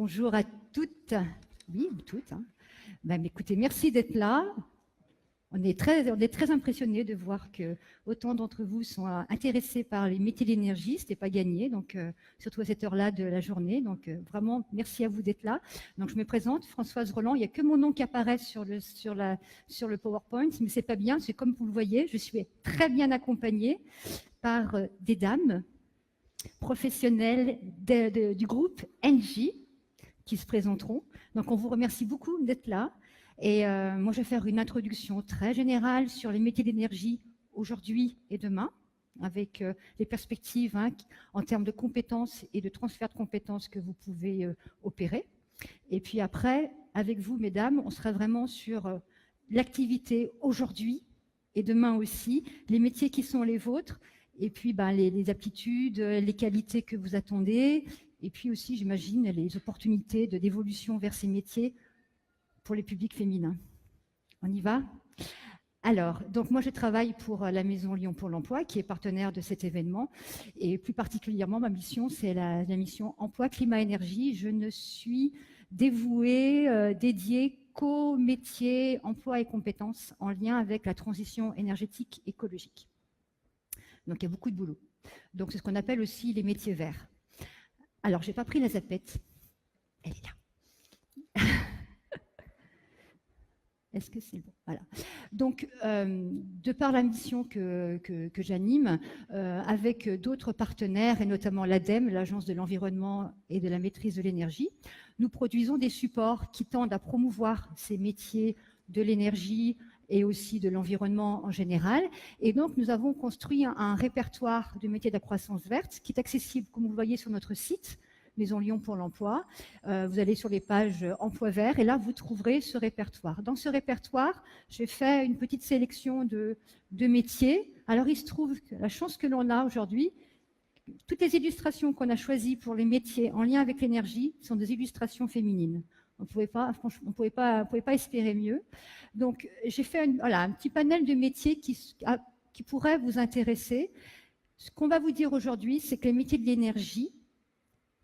Bonjour à toutes. Oui, toutes. Hein. Écoutez, merci d'être là. On est très impressionnés de voir que autant d'entre vous sont intéressés par les métiers de l'énergie. Ce n'était pas gagné, donc surtout à cette heure-là de la journée. Donc vraiment, merci à vous d'être là. Donc je me présente, Françoise Roland. Il n'y a que mon nom qui apparaît sur le PowerPoint, mais c'est pas bien. C'est comme vous le voyez, je suis très bien accompagnée par des dames professionnelles du groupe Engie qui se présenteront. Donc on vous remercie beaucoup d'être là. Et moi, je vais faire une introduction très générale sur les métiers d'énergie aujourd'hui et demain, avec les perspectives en termes de compétences et de transfert de compétences que vous pouvez opérer. Et puis après, avec vous, mesdames, on sera vraiment sur l'activité aujourd'hui et demain aussi, les métiers qui sont les vôtres, et puis les aptitudes, les qualités que vous attendez, et puis aussi, j'imagine, les opportunités d'évolution vers ces métiers pour les publics féminins. On y va? Alors, donc moi je travaille pour la Maison Lyon pour l'Emploi, qui est partenaire de cet événement, et plus particulièrement ma mission, c'est la mission Emploi, Climat, Énergie. Je ne suis dévouée, dédiée qu'aux métiers, emploi et compétences en lien avec la transition énergétique écologique. Donc il y a beaucoup de boulot. Donc c'est ce qu'on appelle aussi les métiers verts. Alors, je n'ai pas pris la zapette. Elle est là. Est-ce que c'est bon? Voilà. Donc, de par la mission que j'anime, avec d'autres partenaires, et notamment l'ADEME, l'Agence de l'environnement et de la maîtrise de l'énergie, nous produisons des supports qui tendent à promouvoir ces métiers de l'énergie et aussi de l'environnement en général. Et donc, nous avons construit un répertoire de métiers de la croissance verte qui est accessible, comme vous le voyez, sur notre site, Maison Lyon pour l'Emploi. Vous allez sur les pages Emploi vert et là, vous trouverez ce répertoire. Dans ce répertoire, j'ai fait une petite sélection de métiers. Alors, il se trouve que la chance que l'on a aujourd'hui, toutes les illustrations qu'on a choisies pour les métiers en lien avec l'énergie sont des illustrations féminines. On ne pouvait pas espérer mieux. Donc, j'ai fait un petit panel de métiers qui pourraient vous intéresser. Ce qu'on va vous dire aujourd'hui, c'est que les métiers de l'énergie,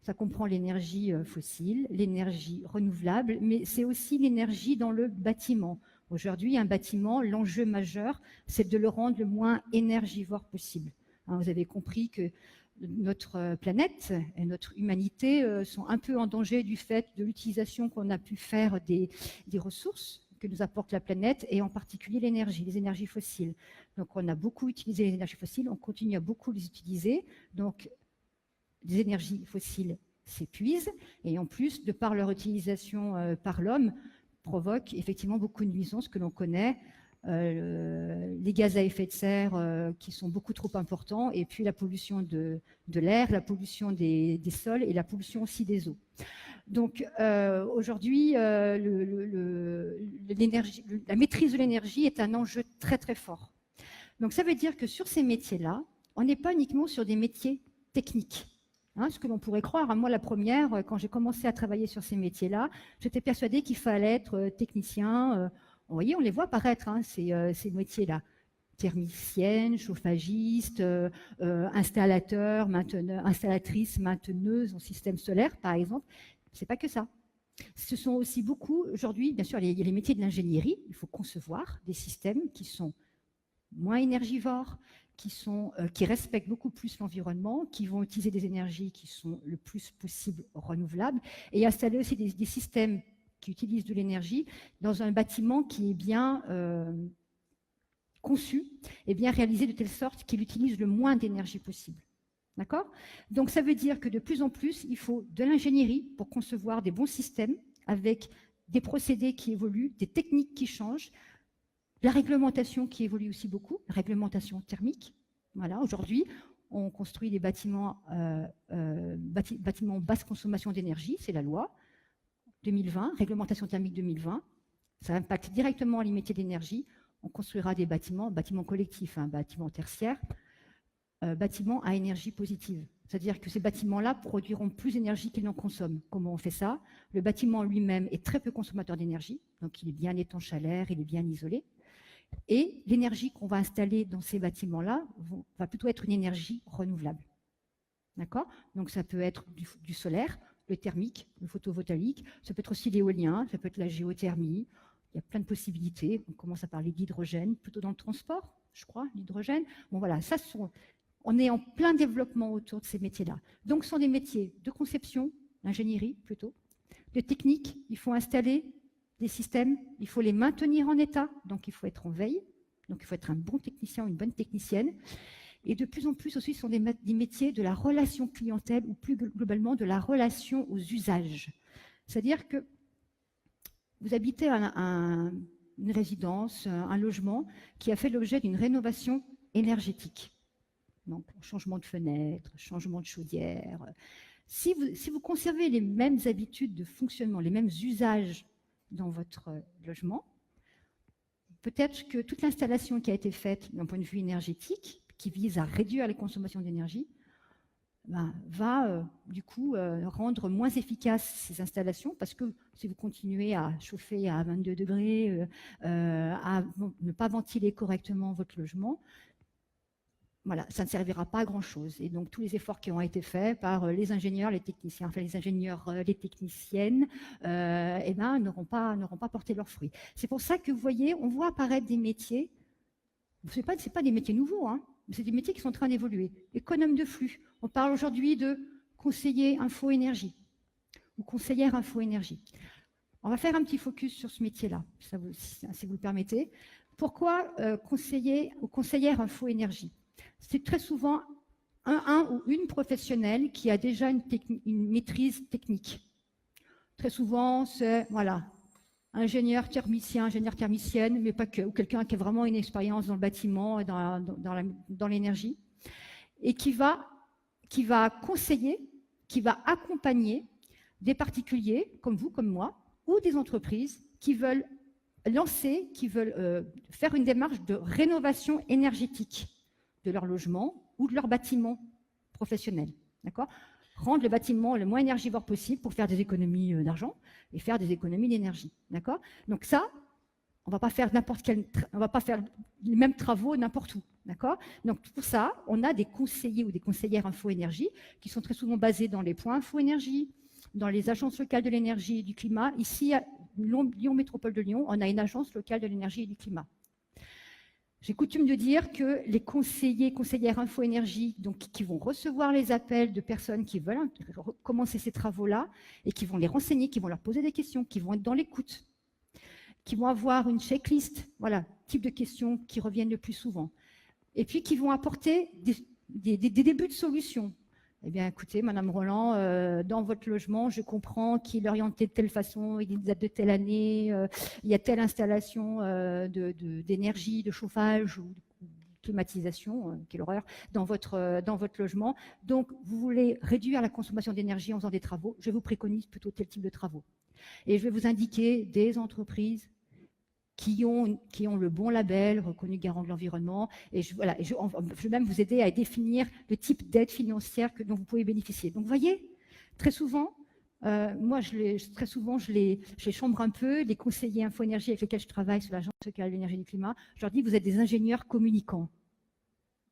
ça comprend l'énergie fossile, l'énergie renouvelable, mais c'est aussi l'énergie dans le bâtiment. Aujourd'hui, un bâtiment, l'enjeu majeur, c'est de le rendre le moins énergivore possible. Vous avez compris que notre planète et notre humanité sont un peu en danger du fait de l'utilisation qu'on a pu faire des ressources que nous apporte la planète, et en particulier l'énergie, les énergies fossiles. Donc on a beaucoup utilisé les énergies fossiles, on continue à beaucoup les utiliser. Donc les énergies fossiles s'épuisent, et en plus, de par leur utilisation par l'homme, provoquent effectivement beaucoup de nuisances que l'on connaît, les gaz à effet de serre qui sont beaucoup trop importants, et puis la pollution de l'air, la pollution des sols et la pollution aussi des eaux. Donc aujourd'hui, la maîtrise de l'énergie est un enjeu très très fort. Donc ça veut dire que sur ces métiers-là, on n'est pas uniquement sur des métiers techniques. Ce que l'on pourrait croire. Moi, la première, quand j'ai commencé à travailler sur ces métiers-là, j'étais persuadée qu'il fallait être technicien. Vous voyez, on les voit apparaître, ces métiers-là. Thermicienne, chauffagiste, installateur, installatrice, mainteneuse en système solaire, par exemple. C'est pas que ça. Ce sont aussi beaucoup, aujourd'hui, bien sûr, il y a les métiers de l'ingénierie. Il faut concevoir des systèmes qui sont moins énergivores, qui respectent beaucoup plus l'environnement, qui vont utiliser des énergies qui sont le plus possible renouvelables, et installer aussi des systèmes qui utilisent de l'énergie dans un bâtiment qui est bien conçu et bien réalisé de telle sorte qu'il utilise le moins d'énergie possible. D'accord? Donc ça veut dire que de plus en plus, il faut de l'ingénierie pour concevoir des bons systèmes avec des procédés qui évoluent, des techniques qui changent, la réglementation qui évolue aussi beaucoup, la réglementation thermique. Voilà, aujourd'hui, on construit des bâtiments basse consommation d'énergie, c'est la loi 2020, réglementation thermique 2020. Ça impacte directement les métiers d'énergie. On construira des bâtiments collectifs, bâtiments tertiaires, bâtiments à énergie positive. C'est-à-dire que ces bâtiments-là produiront plus d'énergie qu'ils n'en consomment. Comment on fait ça? Le bâtiment lui-même est très peu consommateur d'énergie, donc il est bien étanche à l'air, il est bien isolé. Et l'énergie qu'on va installer dans ces bâtiments-là va plutôt être une énergie renouvelable. D'accord? Donc ça peut être du solaire, le thermique, le photovoltaïque, ça peut être aussi l'éolien, ça peut être la géothermie. Il y a plein de possibilités. On commence à parler d'hydrogène, plutôt dans le transport, je crois, l'hydrogène. Bon voilà, on est en plein développement autour de ces métiers-là. Donc ce sont des métiers de conception, d'ingénierie plutôt, de technique. Il faut installer des systèmes, il faut les maintenir en état, donc il faut être en veille, donc il faut être un bon technicien ou une bonne technicienne. Et de plus en plus aussi, ce sont des métiers de la relation clientèle ou plus globalement de la relation aux usages. C'est-à-dire que vous habitez une résidence, un logement qui a fait l'objet d'une rénovation énergétique. Donc, changement de fenêtre, changement de chaudière. Si vous conservez les mêmes habitudes de fonctionnement, les mêmes usages dans votre logement, peut-être que toute l'installation qui a été faite d'un point de vue énergétique, qui vise à réduire les consommations d'énergie, va du coup rendre moins efficaces ces installations, parce que si vous continuez à chauffer à 22 degrés, à ne pas ventiler correctement votre logement, voilà, ça ne servira pas à grand-chose. Et donc, tous les efforts qui ont été faits par les ingénieurs, les techniciens, enfin les ingénieurs, les techniciennes, n'auront pas porté leurs fruits. C'est pour ça que, vous voyez, on voit apparaître des métiers, ce n'est pas des métiers nouveaux, hein, mais c'est des métiers qui sont en train d'évoluer. Économe de flux. On parle aujourd'hui de conseiller info-énergie ou conseillère info-énergie. On va faire un petit focus sur ce métier-là, si vous le permettez. Pourquoi conseiller ou conseillère info-énergie ? C'est très souvent un ou une professionnelle qui a déjà une maîtrise technique. Très souvent, c'est ingénieur thermicienne, mais pas que, ou quelqu'un qui a vraiment une expérience dans le bâtiment et dans l'énergie, et qui va conseiller, qui va accompagner des particuliers, comme vous, comme moi, ou des entreprises qui veulent faire une démarche de rénovation énergétique de leur logement ou de leur bâtiment professionnel. D'accord ? Rendre le bâtiment le moins énergivore possible pour faire des économies d'argent et faire des économies d'énergie. D'accord ? Donc ça, on va pas faire les mêmes travaux n'importe où. D'accord ? Donc pour ça, on a des conseillers ou des conseillères info-énergie qui sont très souvent basés dans les points info-énergie, dans les agences locales de l'énergie et du climat. Ici, à Lyon Métropole de Lyon, on a une agence locale de l'énergie et du climat. J'ai coutume de dire que les conseillers, conseillères info-énergie, donc qui vont recevoir les appels de personnes qui veulent commencer ces travaux-là et qui vont les renseigner, qui vont leur poser des questions, qui vont être dans l'écoute, qui vont avoir une checklist, voilà, type de questions qui reviennent le plus souvent, et puis qui vont apporter des débuts de solutions. Eh bien, écoutez, Madame Roland, dans votre logement, je comprends qu'il est orienté de telle façon, il date de telle année, il y a telle installation d'énergie, de chauffage ou de climatisation, quelle horreur, dans votre logement. Donc, vous voulez réduire la consommation d'énergie en faisant des travaux. Je vous préconise plutôt tel type de travaux. Et je vais vous indiquer des entreprises qui ont le bon label, reconnu garant de l'environnement. Et je vais même vous aider à définir le type d'aide financière dont vous pouvez bénéficier. Donc, vous voyez, très souvent, moi, je les chambre un peu, les conseillers info-énergie avec lesquels je travaille sur l'agence locale de l'énergie et du climat. Je leur dis, vous êtes des ingénieurs communicants.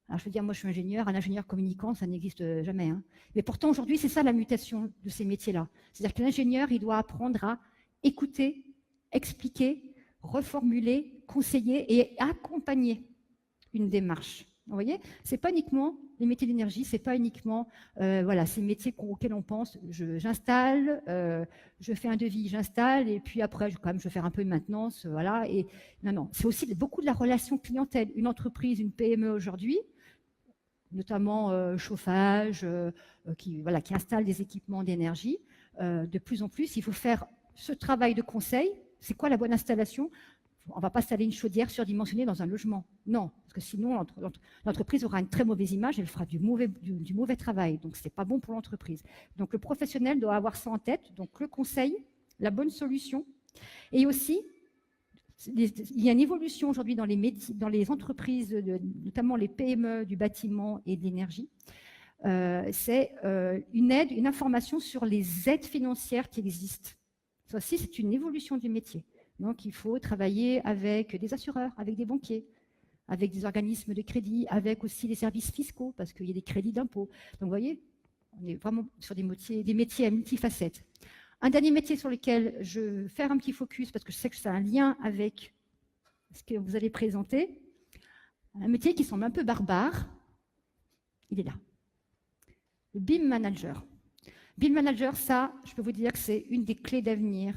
Alors, je veux dire, moi, je suis ingénieur, un ingénieur communicant, ça n'existe jamais. Hein. Mais pourtant, aujourd'hui, c'est ça la mutation de ces métiers-là. C'est-à-dire que l'ingénieur, il doit apprendre à écouter, expliquer, reformuler, conseiller et accompagner une démarche. Vous voyez, c'est pas uniquement les métiers d'énergie, c'est pas uniquement ces métiers auxquels on pense. J'installe, je fais un devis, j'installe et puis après je vais faire un peu de maintenance, voilà. Et non, c'est aussi beaucoup de la relation clientèle. Une entreprise, une PME aujourd'hui, notamment chauffage, qui installe des équipements d'énergie. De plus en plus, il faut faire ce travail de conseil. C'est quoi la bonne installation ? On ne va pas installer une chaudière surdimensionnée dans un logement. Non, parce que sinon, l'entreprise aura une très mauvaise image et elle fera du mauvais travail. Donc, ce n'est pas bon pour l'entreprise. Donc, le professionnel doit avoir ça en tête. Donc, le conseil, la bonne solution. Et aussi, il y a une évolution aujourd'hui dans les entreprises, notamment les PME du bâtiment et de l'énergie. C'est une information sur les aides financières qui existent. Ça aussi, c'est une évolution du métier. Donc, il faut travailler avec des assureurs, avec des banquiers, avec des organismes de crédit, avec aussi les services fiscaux, parce qu'il y a des crédits d'impôt. Donc, vous voyez, On est vraiment sur des métiers à multifacettes. Un dernier métier sur lequel je vais faire un petit focus, parce que je sais que ça a un lien avec ce que vous allez présenter, un métier qui semble un peu barbare, il est là. Le BIM Manager. BIM Manager, ça, je peux vous dire que c'est une des clés d'avenir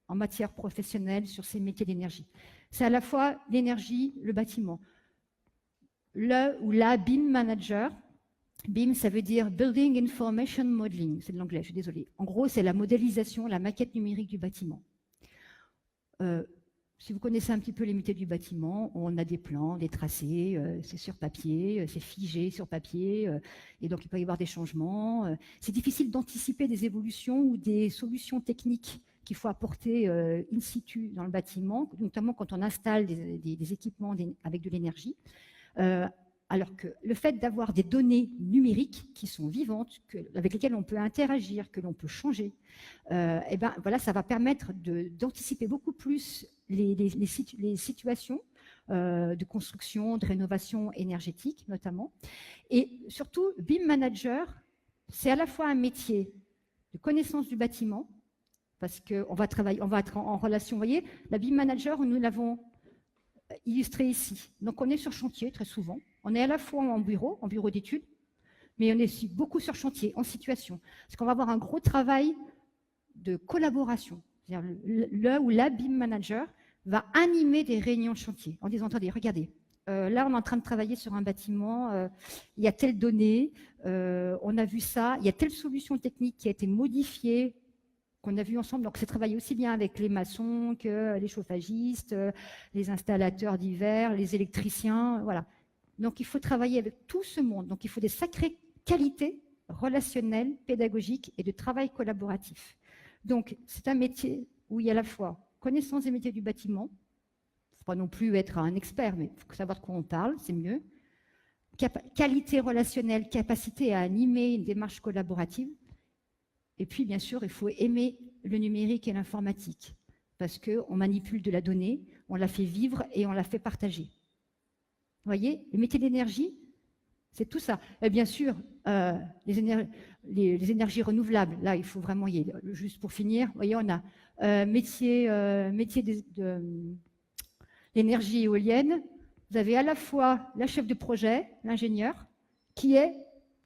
en matière professionnelle sur ces métiers d'énergie. C'est à la fois l'énergie, le bâtiment. Le ou la BIM Manager, BIM, ça veut dire Building Information Modeling, c'est de l'anglais, je suis désolée. En gros, c'est la modélisation, la maquette numérique du bâtiment. Si vous connaissez un petit peu les métiers du bâtiment, on a des plans, des tracés, c'est sur papier, c'est figé sur papier, et donc il peut y avoir des changements. C'est difficile d'anticiper des évolutions ou des solutions techniques qu'il faut apporter in situ dans le bâtiment, notamment quand on installe des équipements avec de l'énergie. Alors que le fait d'avoir des données numériques qui sont vivantes, avec lesquelles on peut interagir, que l'on peut changer, et ben, voilà, ça va permettre d'anticiper beaucoup plus les situations de construction, de rénovation énergétique notamment. Et surtout, BIM Manager, c'est à la fois un métier de connaissance du bâtiment, parce qu'on va être en relation, vous voyez, la BIM Manager, nous l'avons illustré ici. Donc on est sur chantier très souvent, on est à la fois en bureau d'études, mais on est aussi beaucoup sur chantier, en situation. Parce qu'on va avoir un gros travail de collaboration. C'est-à-dire le ou la BIM Manager va animer des réunions de chantier en disant, attendez, regardez, là on est en train de travailler sur un bâtiment, il y a telle donnée, on a vu ça, il y a telle solution technique qui a été modifiée, qu'on a vu ensemble. Donc c'est travailler aussi bien avec les maçons que les chauffagistes, les installateurs divers, les électriciens, voilà. Donc il faut travailler avec tout ce monde. Donc il faut des sacrées qualités relationnelles, pédagogiques et de travail collaboratif. Donc c'est un métier où il y a à la fois connaissance des métiers du bâtiment, il ne faut pas non plus être un expert, mais il faut savoir de quoi on parle, c'est mieux. Qualité relationnelle, capacité à animer une démarche collaborative. Et puis, bien sûr, il faut aimer le numérique et l'informatique, parce qu'on manipule de la donnée, on la fait vivre et on la fait partager. Vous voyez, le métier d'énergie, c'est tout ça. Et bien sûr, les énergies renouvelables, là, il faut vraiment y aller. Juste pour finir, vous voyez, on a métier de l'énergie éolienne. Vous avez à la fois la chef de projet, l'ingénieur, qui est,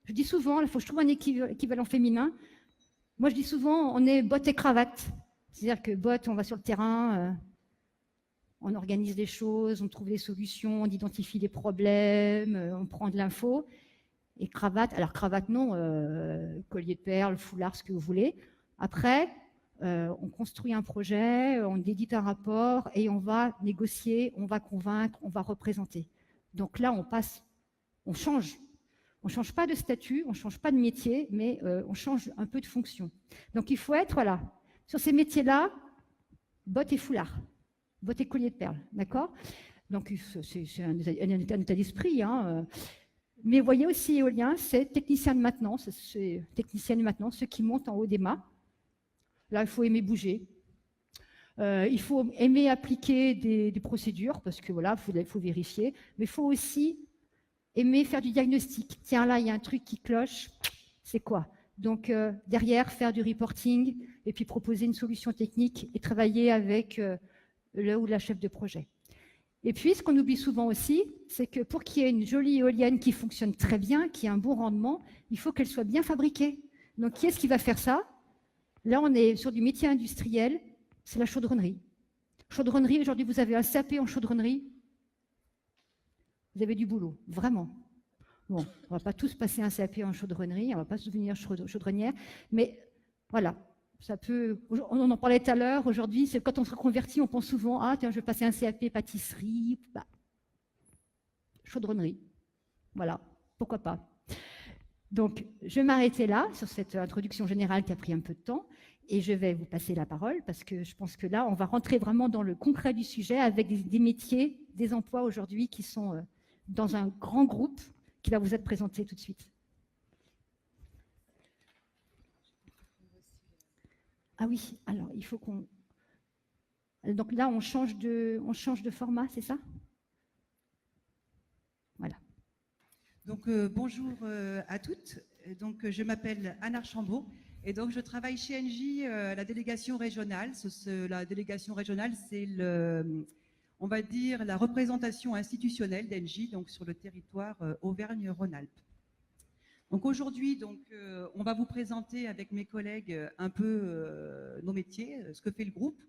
je dis souvent, il faut que je trouve un équivalent féminin. Moi, je dis souvent, on est bottes et cravates. C'est-à-dire que bottes, on va sur le terrain, on organise des choses, on trouve des solutions, on identifie les problèmes, on prend de l'info. Et cravate, alors cravate non, collier de perles, foulard, ce que vous voulez. Après, on construit un projet, on édite un rapport et on va négocier, on va convaincre, on va représenter. Donc là, on change. On ne change pas de statut, on ne change pas de métier, mais on change un peu de fonction. Donc il faut être, voilà, sur ces métiers-là, bottes et foulard, bottes et collier de perles, d'accord? Donc c'est un état d'esprit, hein. Mais vous voyez aussi, éolien, c'est technicien de maintenance, ceux qui montent en haut des mâts. Là, il faut aimer bouger. Il faut aimer appliquer des procédures, parce que voilà, il faut vérifier, mais il faut aussi aimer faire du diagnostic. Tiens, là, il y a un truc qui cloche, c'est quoi? Donc, derrière, faire du reporting et puis proposer une solution technique et travailler avec le ou la chef de projet. Et puis, ce qu'on oublie souvent aussi, c'est que pour qu'il y ait une jolie éolienne qui fonctionne très bien, qui ait un bon rendement, il faut qu'elle soit bien fabriquée. Donc, qui est-ce qui va faire ça? Là, on est sur du métier industriel, c'est la chaudronnerie. Chaudronnerie, aujourd'hui, vous avez un CAP en chaudronnerie, vous avez du boulot, vraiment. Bon, on ne va pas tous passer un CAP en chaudronnerie, on ne va pas tous devenir chaudronnière, mais voilà, ça peut. On en parlait tout à l'heure, aujourd'hui, quand on se reconvertit, on pense souvent, ah tiens, je vais passer un CAP pâtisserie, bah, chaudronnerie. Voilà, pourquoi pas. Donc, je vais m'arrêter là, sur cette introduction générale qui a pris un peu de temps, et je vais vous passer la parole, parce que je pense que là, on va rentrer vraiment dans le concret du sujet, avec des métiers, des emplois aujourd'hui qui sont dans un grand groupe qui va vous être présenté tout de suite. Ah oui, alors il faut qu'on... Donc là, on change de format, c'est ça? Voilà. Donc bonjour à toutes. Donc je m'appelle Anne Archambault et donc je travaille chez Engie, la délégation régionale. La délégation régionale, c'est on va dire la représentation institutionnelle d'Engie donc sur le territoire Auvergne-Rhône-Alpes. Donc aujourd'hui, on va vous présenter avec mes collègues un peu nos métiers, ce que fait le groupe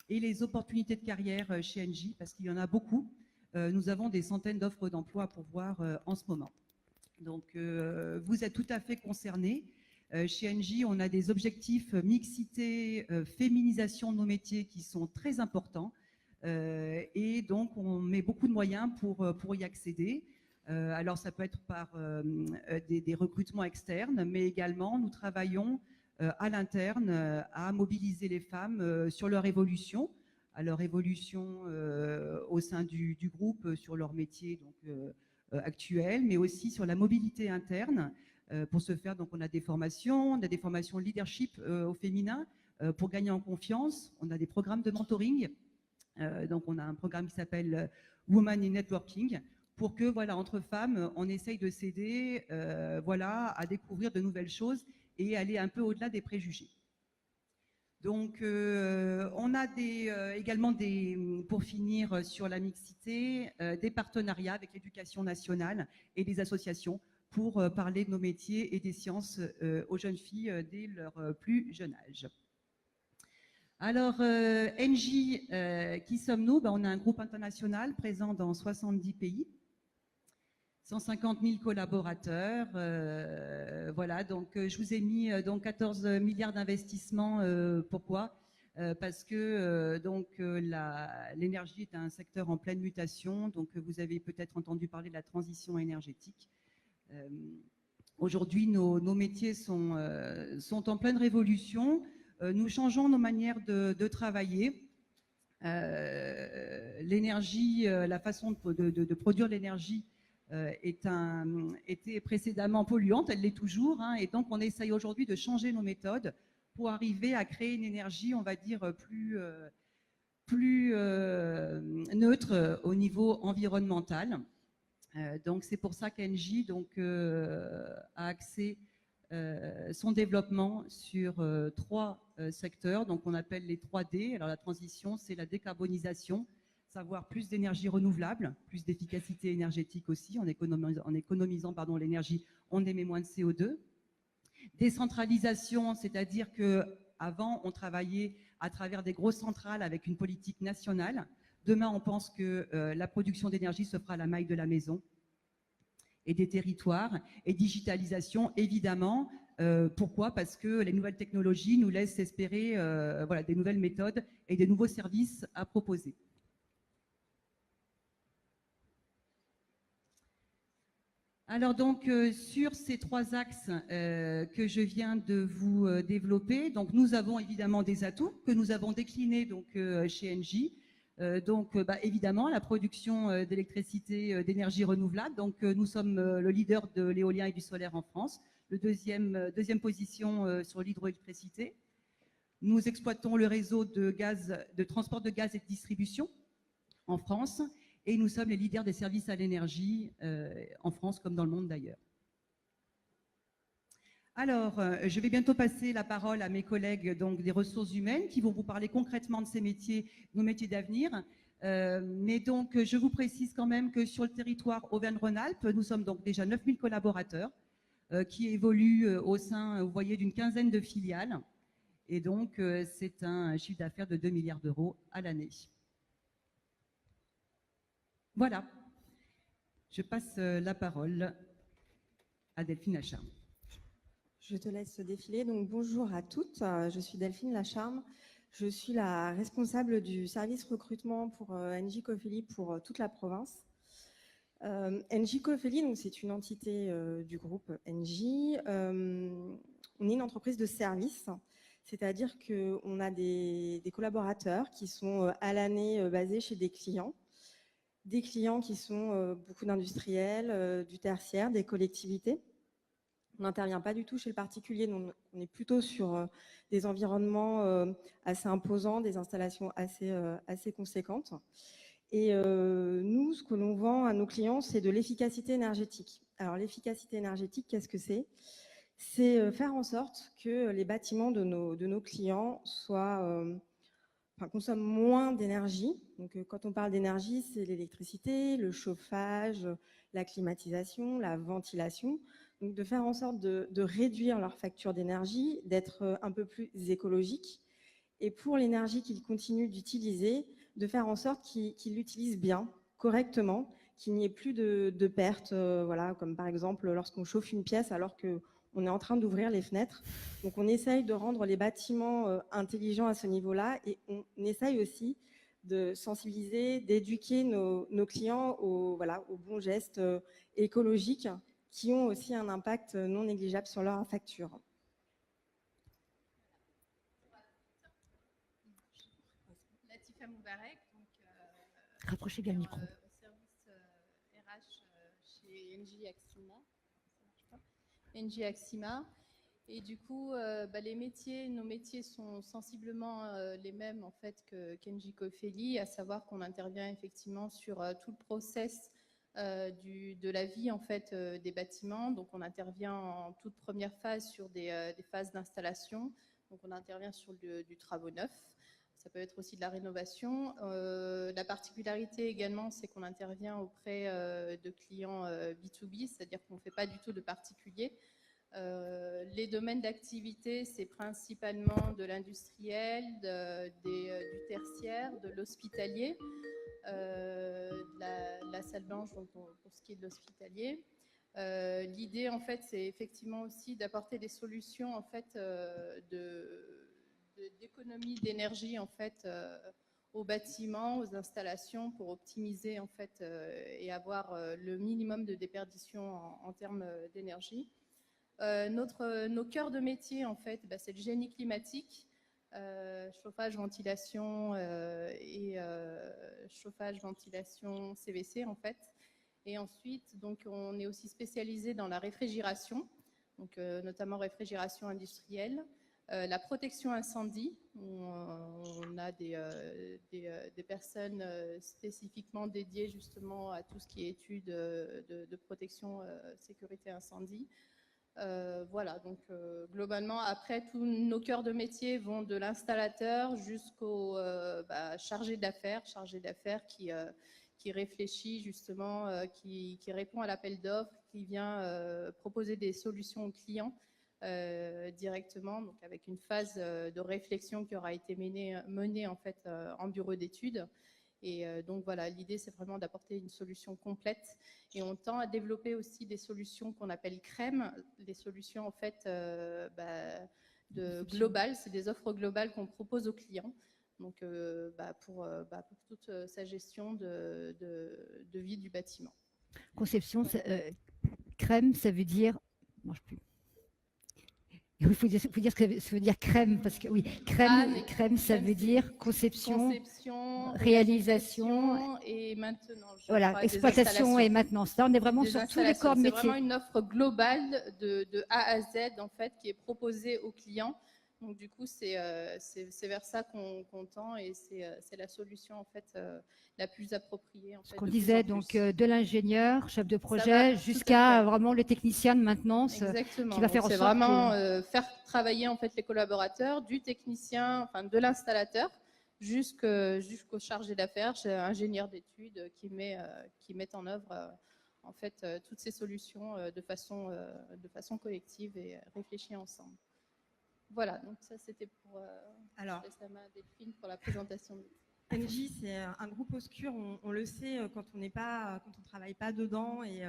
et les opportunités de carrière chez Engie, parce qu'il y en a beaucoup. Nous avons des centaines d'offres d'emploi à pourvoir en ce moment. Donc vous êtes tout à fait concernés. Chez Engie, on a des objectifs mixité, féminisation de nos métiers qui sont très importants. Et donc on met beaucoup de moyens pour y accéder. Alors ça peut être par des recrutements externes, mais également nous travaillons à l'interne à mobiliser les femmes sur leur évolution, au sein du groupe, sur leur métier actuel, mais aussi sur la mobilité interne. Pour ce faire, donc on a des formations leadership au féminin pour gagner en confiance. On a des programmes de mentoring. Donc on a un programme qui s'appelle Women in Networking, pour que, voilà, entre femmes, on essaye de s'aider, voilà, à découvrir de nouvelles choses et aller un peu au-delà des préjugés. Donc, on a également pour finir sur la mixité, des partenariats avec l'éducation nationale et des associations pour parler de nos métiers et des sciences aux jeunes filles dès leur plus jeune âge. Alors, Engie, qui sommes-nous? On a un groupe international présent dans 70 pays. 150 000 collaborateurs, voilà, donc je vous ai mis 14 milliards d'investissements. Pourquoi? Parce que l'énergie est un secteur en pleine mutation, donc vous avez peut-être entendu parler de la transition énergétique. Aujourd'hui, nos métiers sont en pleine révolution. Nous changeons nos manières de travailler. L'énergie, la façon de produire l'énergie était précédemment polluante, elle l'est toujours, hein, et donc on essaye aujourd'hui de changer nos méthodes pour arriver à créer une énergie, on va dire, plus neutre au niveau environnemental. Donc c'est pour ça qu'Engie a axé son développement sur 3 secteurs, donc on appelle les 3D. Alors la transition, c'est la décarbonisation, savoir plus d'énergie renouvelable, plus d'efficacité énergétique aussi, en économisant l'énergie, on émet moins de CO2. Décentralisation, c'est-à-dire qu'avant, on travaillait à travers des grosses centrales avec une politique nationale. Demain, on pense que la production d'énergie se fera à la maille de la maison et des territoires. Et digitalisation, évidemment. Pourquoi? Parce que les nouvelles technologies nous laissent espérer voilà, des nouvelles méthodes et des nouveaux services à proposer. Alors donc sur ces 3 axes que je viens de vous développer, donc nous avons évidemment des atouts que nous avons déclinés chez Engie. Évidemment la production d'électricité, d'énergie renouvelable. Donc nous sommes le leader de l'éolien et du solaire en France, le deuxième position sur l'hydroélectricité. Nous exploitons le réseau de transport de gaz et de distribution en France. Et nous sommes les leaders des services à l'énergie en France comme dans le monde d'ailleurs. Alors, je vais bientôt passer la parole à mes collègues des ressources humaines qui vont vous parler concrètement de ces métiers, nos métiers d'avenir. Mais donc, je vous précise quand même que sur le territoire Auvergne-Rhône-Alpes, nous sommes donc déjà 9000 collaborateurs qui évoluent au sein, vous voyez, d'une quinzaine de filiales. Et donc, c'est un chiffre d'affaires de 2 milliards d'euros à l'année. Voilà, je passe la parole à Delphine Lacharme. Je te laisse défiler. Donc, bonjour à toutes, je suis Delphine Lacharme. Je suis la responsable du service recrutement pour Engie Cofeli pour toute la province. Engie Cofeli, c'est une entité du groupe Engie. On est une entreprise de service, c'est-à-dire qu'on a des collaborateurs qui sont à l'année basés chez des clients qui sont beaucoup d'industriels, du tertiaire, des collectivités. On n'intervient pas du tout chez le particulier, donc on est plutôt sur des environnements assez imposants, des installations assez conséquentes. Et nous, ce que l'on vend à nos clients, c'est de l'efficacité énergétique. Alors, l'efficacité énergétique, qu'est-ce que c'est? C'est faire en sorte que les bâtiments de nos clients consomment moins d'énergie. Donc, quand on parle d'énergie, c'est l'électricité, le chauffage, la climatisation, la ventilation. Donc, de faire en sorte de réduire leur facture d'énergie, d'être un peu plus écologique. Et pour l'énergie qu'ils continuent d'utiliser, de faire en sorte qu'ils l'utilisent bien, correctement, qu'il n'y ait plus de pertes, voilà, comme par exemple lorsqu'on chauffe une pièce alors qu'on est en train d'ouvrir les fenêtres. Donc on essaye de rendre les bâtiments intelligents à ce niveau-là, et on essaye aussi de sensibiliser, d'éduquer nos clients aux bons gestes écologiques qui ont aussi un impact non négligeable sur leur facture. Moubarek, donc, rapprochez bien le micro. Au service RH chez NJ Axima. NJ Axima. Et du coup, nos métiers sont sensiblement les mêmes en fait qu'NJ Cofeli, à savoir qu'on intervient effectivement sur tout le process de la vie en fait des bâtiments. Donc on intervient en toute première phase sur des phases d'installation. Donc on intervient sur du travaux neuf. Ça peut être aussi de la rénovation. La particularité également, c'est qu'on intervient auprès de clients B2B, c'est-à-dire qu'on ne fait pas du tout de particuliers. Les domaines d'activité, c'est principalement de l'industriel, du tertiaire, de l'hospitalier, la salle blanche donc, pour ce qui est de l'hospitalier. L'idée, en fait, c'est effectivement aussi d'apporter des solutions en fait, d'économie d'énergie en fait aux bâtiments, aux installations pour optimiser en fait et avoir le minimum de déperdition en termes d'énergie. Nos cœurs de métier en fait, c'est le génie climatique, chauffage, ventilation et chauffage, ventilation, CVC en fait. Et ensuite, donc, on est aussi spécialisé dans la réfrigération, donc, notamment réfrigération industrielle. La protection incendie, on a des personnes spécifiquement dédiées justement à tout ce qui est études de protection sécurité incendie. Voilà, donc globalement, après, tous nos cœurs de métier vont de l'installateur jusqu'au chargé d'affaires qui réfléchit justement, qui répond à l'appel d'offres, qui vient proposer des solutions aux clients. Directement, donc avec une phase de réflexion qui aura été menée en fait en bureau d'études. Et donc voilà, l'idée c'est vraiment d'apporter une solution complète. Et on tend à développer aussi des solutions qu'on appelle crème, des solutions en fait globales, c'est des offres globales qu'on propose aux clients. Donc pour toute sa gestion de vie du bâtiment. Conception, crème, ça veut dire. Non, je peux. Il faut dire ce que ça veut dire crème, parce que oui, crème, ça veut dire conception, réalisation et maintenance. Voilà, exploitation et maintenance. Là, on est vraiment sur tous les corps de métier. C'est vraiment une offre globale de A à Z, en fait, qui est proposée aux clients. Donc, du coup, c'est vers ça qu'on tend et c'est la solution, en fait, la plus appropriée. En fait, ce qu'on disait, donc, de l'ingénieur, chef de projet, jusqu'à vraiment le technicien de maintenance. Exactement. Qui va faire en sorte c'est vraiment faire travailler, en fait, les collaborateurs, du technicien, enfin, de l'installateur, jusqu'au chargé d'affaires, ingénieur d'études, qui met en œuvre en fait toutes ces solutions de façon collective et réfléchie ensemble. Voilà, donc ça c'était pour Delphine pour la présentation. NJ, c'est un groupe obscur, on le sait quand on travaille pas dedans et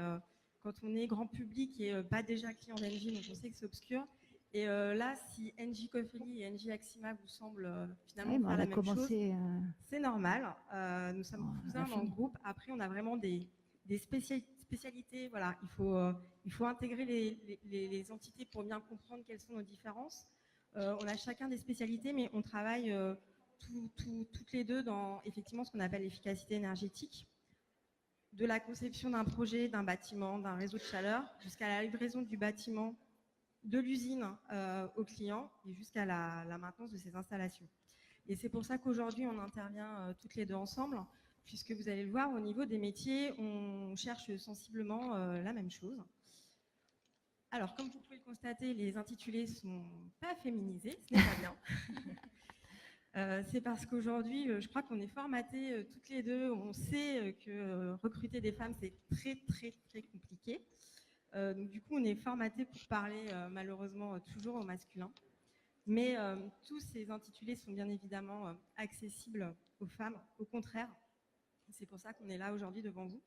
quand on est grand public et pas déjà client d'NJ, donc on sait que c'est obscur. Et là, si NJ Cofeli et NJ Axima vous semblent finalement faire la même chose, c'est normal. Nous sommes cousins dans le groupe. Après, on a vraiment des spécialités. Voilà, il faut intégrer les entités pour bien comprendre quelles sont nos différences. On a chacun des spécialités, mais on travaille toutes les deux dans effectivement ce qu'on appelle l'efficacité énergétique. De la conception d'un projet, d'un bâtiment, d'un réseau de chaleur, jusqu'à la livraison du bâtiment, de l'usine au client et jusqu'à la maintenance de ces installations. Et c'est pour ça qu'aujourd'hui, on intervient toutes les deux ensemble. puisque vous allez le voir, au niveau des métiers, on cherche sensiblement la même chose. Alors, comme vous pouvez le constater, les intitulés ne sont pas féminisés, ce n'est pas bien. C'est parce qu'aujourd'hui, je crois qu'on est formatés toutes les deux. On sait que recruter des femmes, c'est très, très, très compliqué. Donc, du coup, on est formatés pour parler malheureusement toujours au masculin. Mais tous ces intitulés sont bien évidemment accessibles aux femmes. Au contraire, c'est pour ça qu'on est là aujourd'hui devant vous.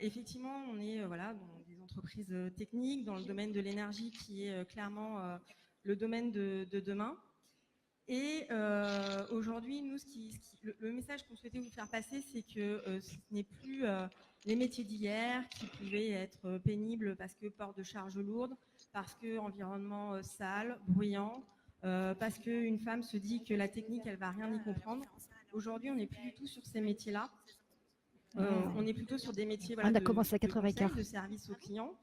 Effectivement, on est dans des entreprises techniques, dans le domaine de l'énergie qui est clairement le domaine de demain. Et aujourd'hui, nous, le message qu'on souhaitait vous faire passer, c'est que ce n'est plus les métiers d'hier qui pouvaient être pénibles parce que port de charges lourdes, parce que environnement sale, bruyant, parce qu'une femme se dit que la technique, elle va rien y comprendre. Aujourd'hui, on n'est plus du tout sur ces métiers-là. On est plutôt sur des métiers on a commencé à 4h15 de service aux clients,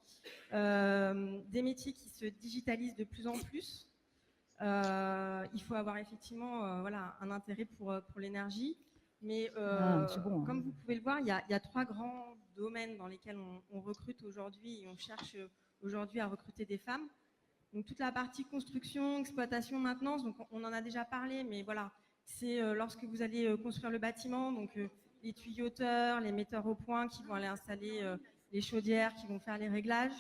des métiers qui se digitalisent de plus en plus. Il faut avoir effectivement un intérêt pour l'énergie, mais bon, comme vous pouvez le voir, il y a 3 grands domaines dans lesquels on recrute aujourd'hui et on cherche aujourd'hui à recruter des femmes. Donc toute la partie construction, exploitation, maintenance, donc on en a déjà parlé, mais voilà, c'est lorsque vous allez construire le bâtiment, donc les tuyauteurs, les metteurs au point qui vont aller installer les chaudières, qui vont faire les réglages.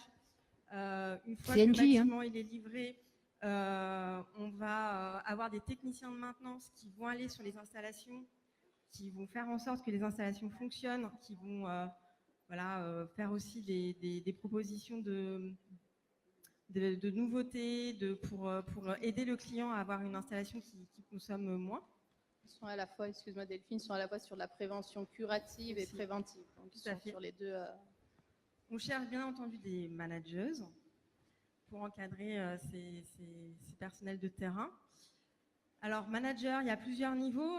Une fois que le bâtiment il est livré, on va avoir des techniciens de maintenance qui vont aller sur les installations, qui vont faire en sorte que les installations fonctionnent, qui vont faire aussi des propositions de nouveautés pour aider le client à avoir une installation qui consomme moins. Ils sont à la fois, excuse-moi Delphine, sont à la fois sur la prévention curative et préventive. Donc ils sont sur les deux. On cherche bien entendu des manageuses pour encadrer ces personnels de terrain. Alors, manager, il y a plusieurs niveaux.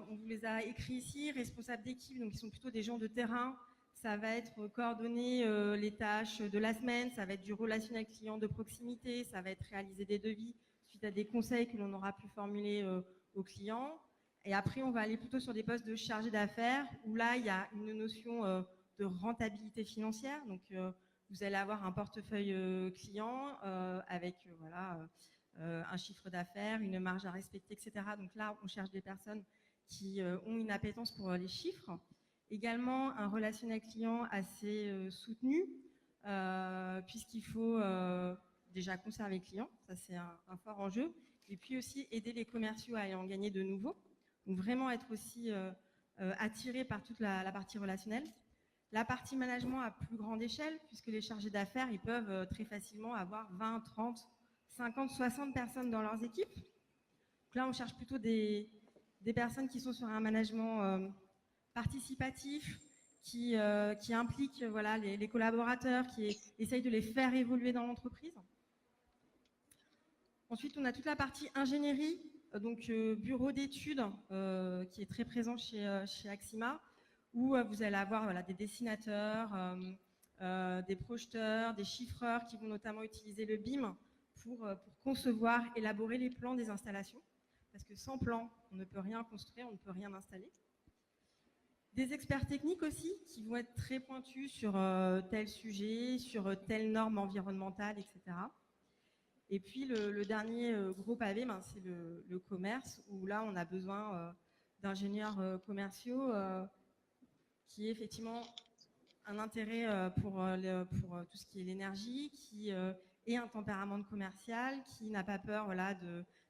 On vous les a écrits ici. Responsables d'équipe, donc ils sont plutôt des gens de terrain. Ça va être coordonner les tâches de la semaine. Ça va être du relationnel client de proximité. Ça va être réaliser des devis suite à des conseils que l'on aura pu formuler aux clients. Et après, on va aller plutôt sur des postes de chargé d'affaires où là, il y a une notion de rentabilité financière. Donc, vous allez avoir un portefeuille client avec un chiffre d'affaires, une marge à respecter, etc. Donc là, on cherche des personnes qui ont une appétence pour les chiffres. Également, un relationnel client assez soutenu, puisqu'il faut déjà conserver les clients, ça c'est un fort enjeu, et puis aussi aider les commerciaux à en gagner de nouveaux. Donc vraiment être aussi attiré par toute la partie relationnelle. La partie management à plus grande échelle, puisque les chargés d'affaires, ils peuvent très facilement avoir 20, 30, 50, 60 personnes dans leurs équipes. Donc là, on cherche plutôt des personnes qui sont sur un management participatif, qui implique les collaborateurs, qui essayent de les faire évoluer dans l'entreprise. Ensuite, on a toute la partie ingénierie, donc bureau d'études, qui est très présent chez Axima, où vous allez avoir des dessinateurs, des projeteurs, des chiffreurs qui vont notamment utiliser le BIM pour concevoir, élaborer les plans des installations. Parce que sans plan, on ne peut rien construire, on ne peut rien installer. Des experts techniques aussi, qui vont être très pointus sur tel sujet, sur telle norme environnementale, etc. Et puis le dernier gros pavé, c'est le commerce, où là on a besoin d'ingénieurs commerciaux qui est effectivement un intérêt pour tout ce qui est l'énergie, qui est un tempérament de commercial, qui n'a pas peur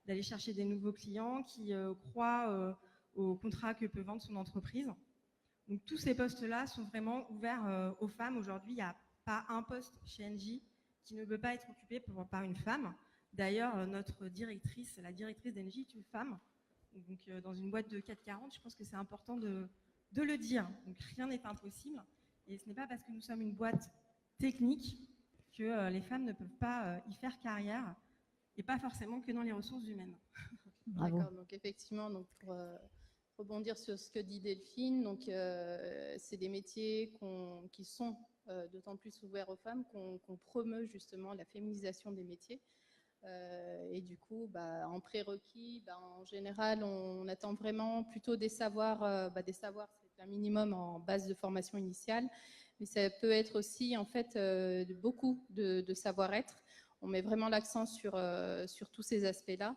d'aller chercher des nouveaux clients, qui croit au contrat que peut vendre son entreprise. Donc tous ces postes-là sont vraiment ouverts aux femmes. Aujourd'hui, il n'y a pas un poste chez Engie qui ne peut pas être occupé par une femme. D'ailleurs, notre directrice, la directrice d'Engie est une femme. Donc dans une boîte de 440, je pense que c'est important de le dire. Donc rien n'est impossible. Et ce n'est pas parce que nous sommes une boîte technique que les femmes ne peuvent pas y faire carrière, et pas forcément que dans les ressources humaines. Bravo. D'accord, donc effectivement, donc pour rebondir sur ce que dit Delphine, donc c'est des métiers qui sont d'autant plus ouverts aux femmes, qu'on promeut justement la féminisation des métiers. Et du coup, en prérequis, en général, on attend vraiment plutôt des savoirs, c'est un minimum en base de formation initiale, mais ça peut être aussi en fait beaucoup de savoir-être. On met vraiment l'accent sur tous ces aspects-là.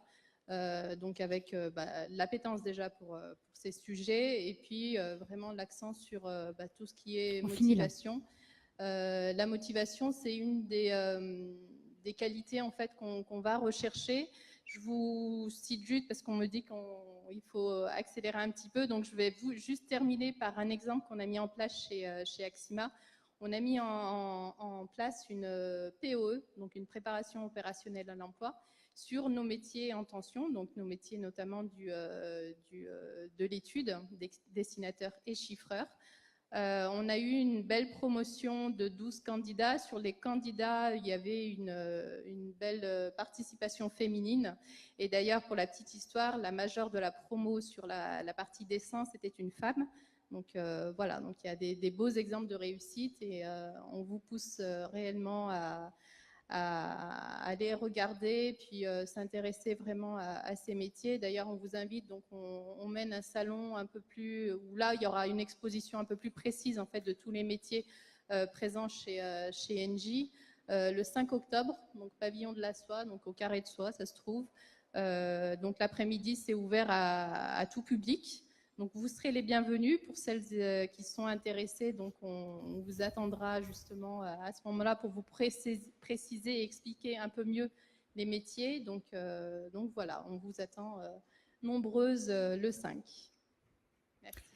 Donc avec l'appétence déjà pour ces sujets et puis vraiment l'accent sur tout ce qui est motivation. La motivation, c'est une des qualités en fait qu'on va rechercher. Je vous cite juste parce qu'on me dit qu'il faut accélérer un petit peu, donc je vais juste terminer par un exemple qu'on a mis en place chez Axima. On a mis en place une POE, donc une préparation opérationnelle à l'emploi, sur nos métiers en tension, donc nos métiers notamment de l'étude, dessinateurs et chiffreurs. On a eu une belle promotion de 12 candidats. Sur les candidats, il y avait une belle participation féminine. Et d'ailleurs, pour la petite histoire, la majeure de la promo sur la partie dessin, c'était une femme. Donc voilà, donc il y a des beaux exemples de réussite et on vous pousse réellement à aller regarder, puis s'intéresser vraiment à ces métiers. D'ailleurs, on vous invite, donc on mène un salon un peu plus, où là, il y aura une exposition un peu plus précise en fait de tous les métiers présents chez Engie. Le 5 octobre, donc pavillon de la soie, donc au Carré de Soie, ça se trouve. Donc l'après-midi, c'est ouvert à tout public. Donc vous serez les bienvenus pour celles qui sont intéressées. Donc on vous attendra justement à ce moment-là pour vous préciser et expliquer un peu mieux les métiers. Donc voilà, on vous attend nombreuses le 5. Merci.